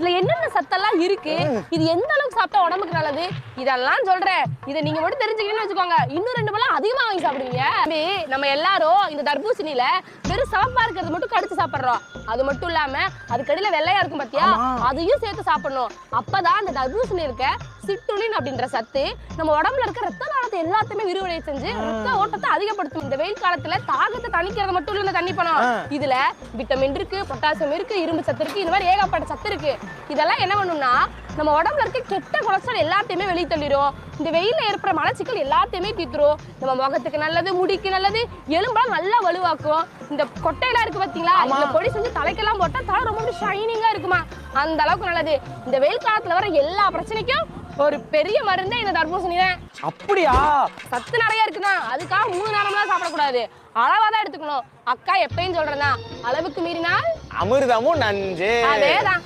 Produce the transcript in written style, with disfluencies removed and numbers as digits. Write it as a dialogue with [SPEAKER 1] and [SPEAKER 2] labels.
[SPEAKER 1] இதுல என்னென்ன சத்தெல்லாம் இருக்கு, இது எந்த அளவுக்கு சாப்பிட்டா உடம்புக்கு நல்லது, இதெல்லாம் சொல்றேன். இதை நீங்க மட்டும் தெரிஞ்சுக்கணும்னு வச்சுக்கோங்க, இன்னும் 2 பழம் அதிகமா வாங்கி சாப்பிடுவீங்க. நம்ம எல்லாரும் இந்த தர்பூசணியில வெறும் சிவப்பா இருக்கிறது மட்டும் கடிச்சு சாப்பிடுறோம். அது மட்டும் இல்லாம அதுக்கடியில வெள்ளையா இருக்கும் பாத்தியா, அதையும் சேர்த்து சாப்பிடணும். அப்பதான் அந்த தர்பூசணி இருக்க சிட்டுலின் அப்படின்ற சத்து நம்ம உடம்புல இருக்க ரத்த நாளத்தை எல்லாத்தையுமே விரிவடை செஞ்சு ரத்த ஓட்டத்தை அதிகப்படுத்தும். இந்த வெயில் காலத்துல தாகத்தை தணிக்கிறது மட்டும் இல்ல தண்ணி பணம், இதுல விட்டமின் இருக்கு, பொட்டாசியம் இருக்கு, இரும்பு சத்து இருக்கு, இந்த மாதிரி ஏகப்பட்ட சத்து இருக்கு. இதெல்லாம் என்ன பண்ணும்னா நம்ம உடம்புல இருக்க கெட்ட கொலஸ்ட்ரால் எல்லாத்தையுமே வெளியே தள்ளிடும். இந்த வெயில ஏற்படுற மலச்சிக்கல் எல்லாத்தையுமே தீத்துரும். நம்ம முகத்துக்கு நல்லது, முடிக்கு நல்லது, எலும்பெல்லாம் நல்லா வலுவாக்கும். இந்த கொட்டையெல்லாம் இருக்கு பாத்தீங்களா, இதுல பொடி செஞ்சு தலைக்கெல்லாம் போட்டா தலை ரொம்ப ஷைனிங்கா இருக்குமா, அந்த அளவுக்கு நல்லது. இந்த வெயில் காலத்துல வர எல்லா பிரச்சனைக்கும் ஒரு பெரிய மருந்தே இந்த தர்பூசணி தான்.
[SPEAKER 2] அப்படியா?
[SPEAKER 1] சத்து நிறைய இருக்குதான், அதுக்காக 3 நேரம்லாம் சாப்பிடக்கூடாது, அளவாதான் எடுத்துக்கணும். அக்கா எப்பயும் சொல்றேன்னா, அளவுக்கு மீறினால்
[SPEAKER 2] அமிர்தமும் நஞ்சு.
[SPEAKER 1] அதேதான்.